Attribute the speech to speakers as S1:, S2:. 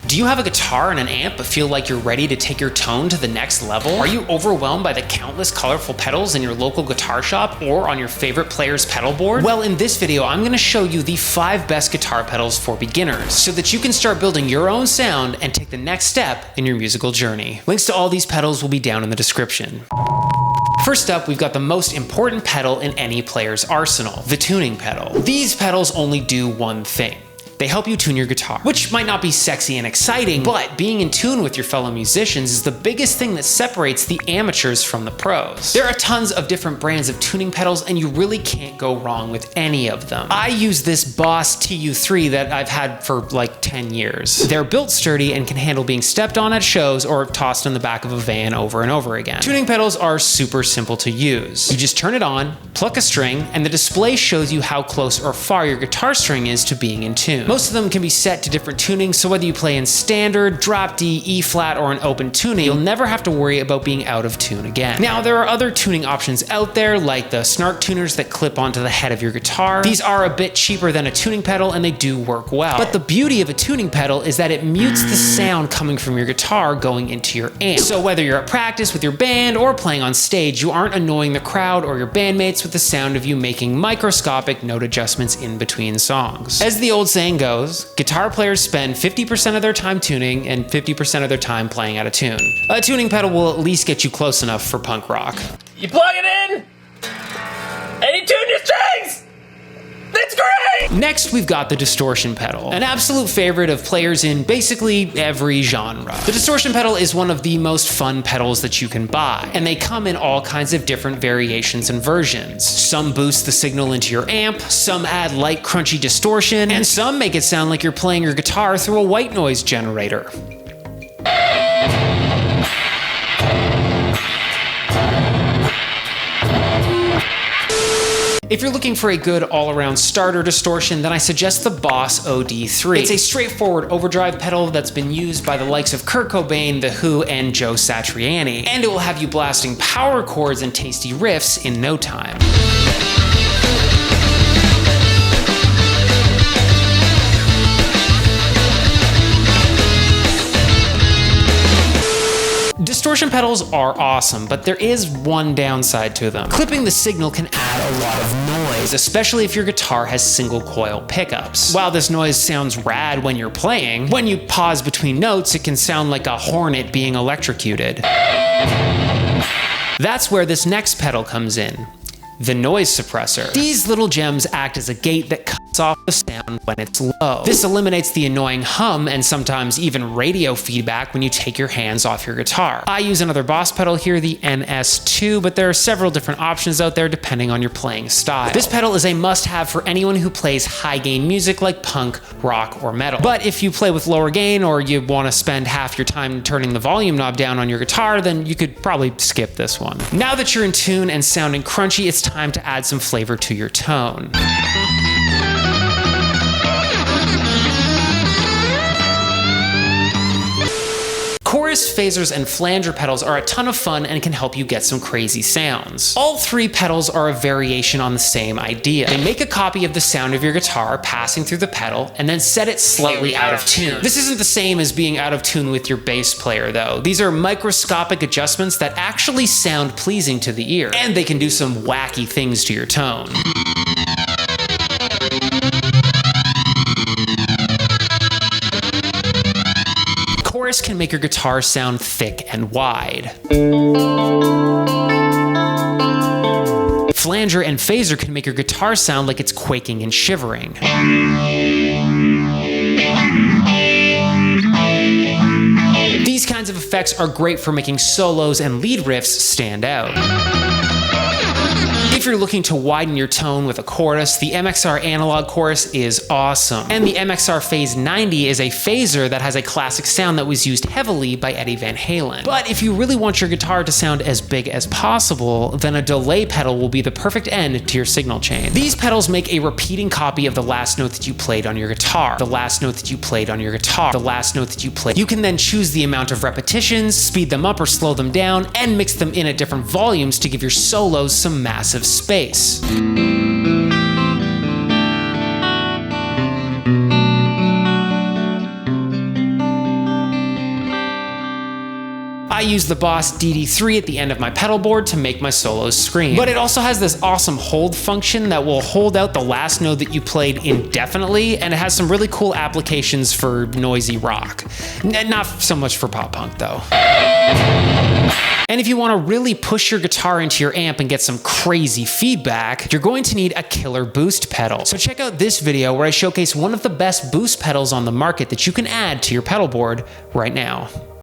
S1: Do you have a guitar and an amp but feel like you're ready to take your tone to the next level? Are you overwhelmed by the countless colorful pedals in your local guitar shop or on your favorite player's pedal board? Well, in this video, I'm going to show you the 5 best guitar pedals for beginners so that you can start building your own sound and take the next step in your musical journey. Links to all these pedals will be down in the description. First up, we've got the most important pedal in any player's arsenal, the tuning pedal. These pedals only do one thing. They help you tune your guitar, which might not be sexy and exciting, but being in tune with your fellow musicians is the biggest thing that separates the amateurs from the pros. There are tons of different brands of tuning pedals, and you really can't go wrong with any of them. I use this Boss TU3 that I've had for like 10 years. They're built sturdy and can handle being stepped on at shows or tossed in the back of a van over and over again. Tuning pedals are super simple to use. You just turn it on, pluck a string, and the display shows you how close or far your guitar string is to being in tune. Most of them can be set to different tunings, so whether you play in standard, drop D, E flat, or an open tuning, you'll never have to worry about being out of tune again. Now, there are other tuning options out there, like the snark tuners that clip onto the head of your guitar. These are a bit cheaper than a tuning pedal, and they do work well. But the beauty of a tuning pedal is that it mutes the sound coming from your guitar going into your amp. So whether you're at practice with your band or playing on stage, you aren't annoying the crowd or your bandmates with the sound of you making microscopic note adjustments in between songs. As the old saying goes, guitar players spend 50% of their time tuning and 50% of their time playing out of tune. A tuning pedal will at least get you close enough for punk rock.
S2: You plug it in, and you tune your strings! That's great!
S1: Next, we've got the distortion pedal, an absolute favorite of players in basically every genre. The distortion pedal is one of the most fun pedals that you can buy, and they come in all kinds of different variations and versions. Some boost the signal into your amp, some add light crunchy distortion, and some make it sound like you're playing your guitar through a white noise generator. If you're looking for a good all-around starter distortion, then I suggest the Boss OD3. It's a straightforward overdrive pedal that's been used by the likes of Kurt Cobain, The Who, and Joe Satriani, and it will have you blasting power chords and tasty riffs in no time. Distortion pedals are awesome, but there is one downside to them. Clipping the signal can add a lot of noise, especially if your guitar has single coil pickups. While this noise sounds rad when you're playing, when you pause between notes, it can sound like a hornet being electrocuted. That's where this next pedal comes in. The noise suppressor. These little gems act as a gate that cuts off the sound when it's low. This eliminates the annoying hum and sometimes even radio feedback when you take your hands off your guitar. I use another Boss pedal here, the NS2, but there are several different options out there depending on your playing style. This pedal is a must-have for anyone who plays high-gain music like punk, rock, or metal. But if you play with lower gain or you want to spend half your time turning the volume knob down on your guitar, then you could probably skip this one. Now that you're in tune and sounding crunchy, it's time to add some flavor to your tone. Chorus, phasers, and flanger pedals are a ton of fun and can help you get some crazy sounds. All 3 pedals are a variation on the same idea. They make a copy of the sound of your guitar passing through the pedal and then set it slightly out of tune. This isn't the same as being out of tune with your bass player though. These are microscopic adjustments that actually sound pleasing to the ear, and they can do some wacky things to your tone. Chorus can make your guitar sound thick and wide. Flanger and phaser can make your guitar sound like it's quaking and shivering. These kinds of effects are great for making solos and lead riffs stand out. If you're looking to widen your tone with a chorus, the MXR analog chorus is awesome. And the MXR Phase 90 is a phaser that has a classic sound that was used heavily by Eddie Van Halen. But if you really want your guitar to sound as big as possible, then a delay pedal will be the perfect end to your signal chain. These pedals make a repeating copy of the last note that you played on your guitar, the last note that you played on your guitar, the last note that you played. You can then choose the amount of repetitions, speed them up or slow them down, and mix them in at different volumes to give your solos some massive space. I use the Boss DD3 at the end of my pedal board to make my solos scream. But it also has this awesome hold function that will hold out the last note that you played indefinitely, and it has some really cool applications for noisy rock. Not so much for pop punk though. And if you want to really push your guitar into your amp and get some crazy feedback, you're going to need a killer boost pedal. So check out this video where I showcase one of the best boost pedals on the market that you can add to your pedal board right now.